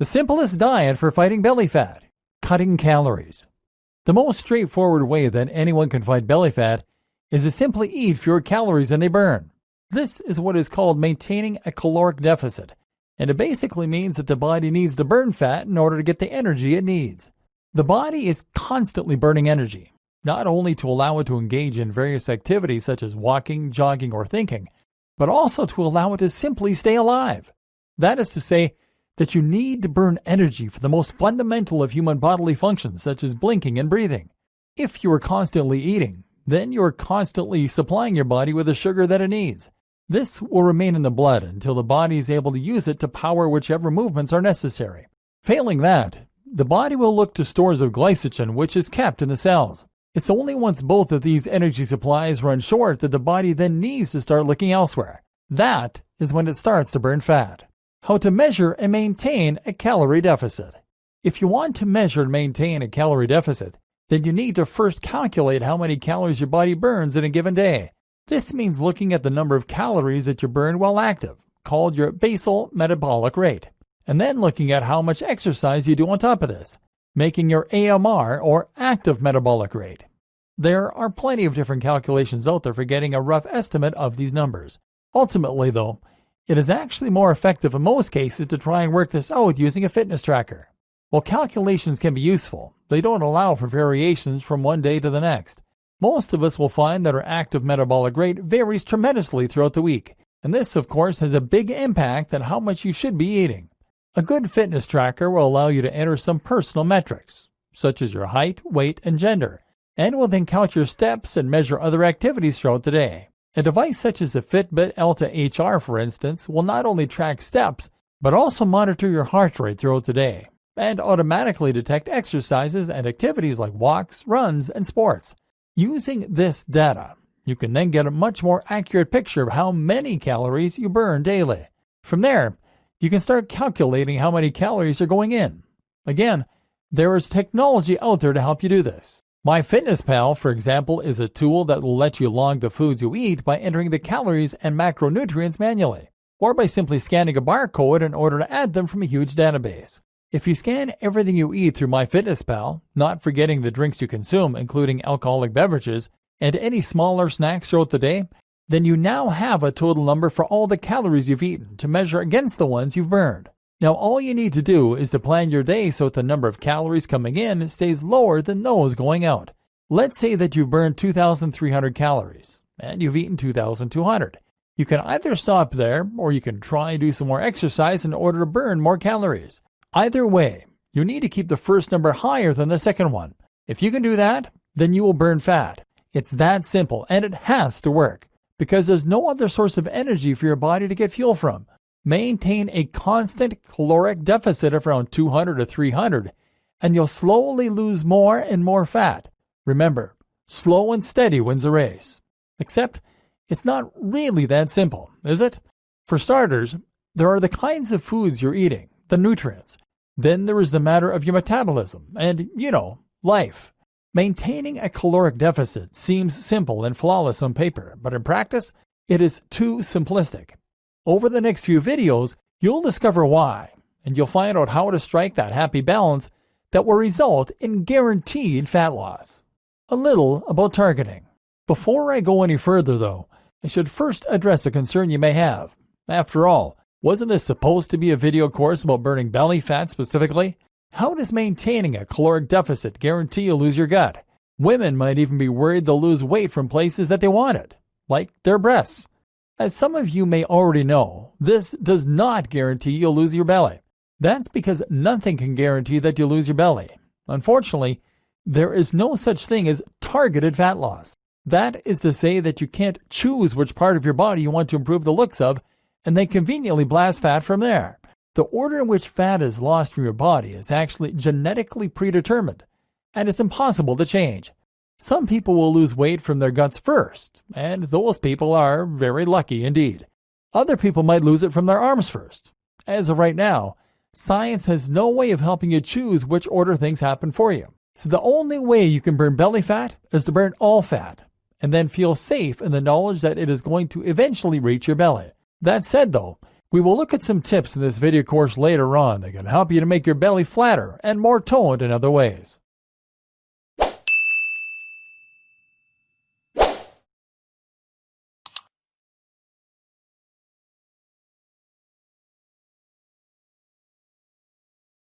The simplest diet for fighting belly fat: cutting calories. The most straightforward way that anyone can fight belly fat is to simply eat fewer calories than they burn. This is what is called maintaining a caloric deficit, and it basically means that the body needs to burn fat in order to get the energy it needs. The body is constantly burning energy, not only to allow it to engage in various activities such as walking, jogging, or thinking, but also to allow it to simply stay alive. That is to say, that you need to burn energy for the most fundamental of human bodily functions, such as blinking and breathing. If you are constantly eating, then you are constantly supplying your body with the sugar that it needs. This will remain in the blood until the body is able to use it to power whichever movements are necessary. Failing that, the body will look to stores of glycogen, which is kept in the cells. It's only once both of these energy supplies run short that the body then needs to start looking elsewhere. That is when it starts to burn fat. How to measure and maintain a calorie deficit. If you want to measure and maintain a calorie deficit, then you need to first calculate how many calories your body burns in a given day. This means looking at the number of calories that you burn while active, called your basal metabolic rate, and then looking at how much exercise you do on top of this, making your AMR or active metabolic rate. There are plenty of different calculations out there for getting a rough estimate of these numbers. Ultimately, though, it is actually more effective in most cases to try and work this out using a fitness tracker. While calculations can be useful, they don't allow for variations from one day to the next. Most of us will find that our active metabolic rate varies tremendously throughout the week, and this, of course, has a big impact on how much you should be eating. A good fitness tracker will allow you to enter some personal metrics, such as your height, weight, and gender, and will then count your steps and measure other activities throughout the day. A device such as the Fitbit Alta HR, for instance, will not only track steps, but also monitor your heart rate throughout the day, and automatically detect exercises and activities like walks, runs, and sports. Using this data, you can then get a much more accurate picture of how many calories you burn daily. From there, you can start calculating how many calories are going in. Again, there is technology out there to help you do this. MyFitnessPal, for example, is a tool that will let you log the foods you eat by entering the calories and macronutrients manually, or by simply scanning a barcode in order to add them from a huge database. If you scan everything you eat through MyFitnessPal, not forgetting the drinks you consume, including alcoholic beverages, and any smaller snacks throughout the day, then you now have a total number for all the calories you've eaten to measure against the ones you've burned. Now, all you need to do is to plan your day so that the number of calories coming in stays lower than those going out. Let's say that you've burned 2,300 calories, and you've eaten 2,200. You can either stop there, or you can try and do some more exercise in order to burn more calories. Either way, you need to keep the first number higher than the second one. If you can do that, then you will burn fat. It's that simple, and it has to work, because there's no other source of energy for your body to get fuel from. Maintain a constant caloric deficit of around 200 to 300, and you'll slowly lose more and more fat. Remember, slow and steady wins the race. Except, it's not really that simple, is it? For starters, there are the kinds of foods you're eating, the nutrients. Then there is the matter of your metabolism and, life. Maintaining a caloric deficit seems simple and flawless on paper, but in practice, it is too simplistic. Over the next few videos, you'll discover why, and you'll find out how to strike that happy balance that will result in guaranteed fat loss. A little about targeting. Before I go any further, though, I should first address a concern you may have. After all, wasn't this supposed to be a video course about burning belly fat specifically? How does maintaining a caloric deficit guarantee you'll lose your gut? Women might even be worried they'll lose weight from places that they wanted, like their breasts. As some of you may already know, this does not guarantee you'll lose your belly. That's because nothing can guarantee that you'll lose your belly. Unfortunately, there is no such thing as targeted fat loss. That is to say that you can't choose which part of your body you want to improve the looks of and then conveniently blast fat from there. The order in which fat is lost from your body is actually genetically predetermined, and it's impossible to change. Some people will lose weight from their guts first, and those people are very lucky indeed. Other people might lose it from their arms first. As of right now, science has no way of helping you choose which order things happen for you. So the only way you can burn belly fat is to burn all fat, and then feel safe in the knowledge that it is going to eventually reach your belly. That said, though, We will look at some tips in this video course later on that can help you to make your belly flatter and more toned in other ways.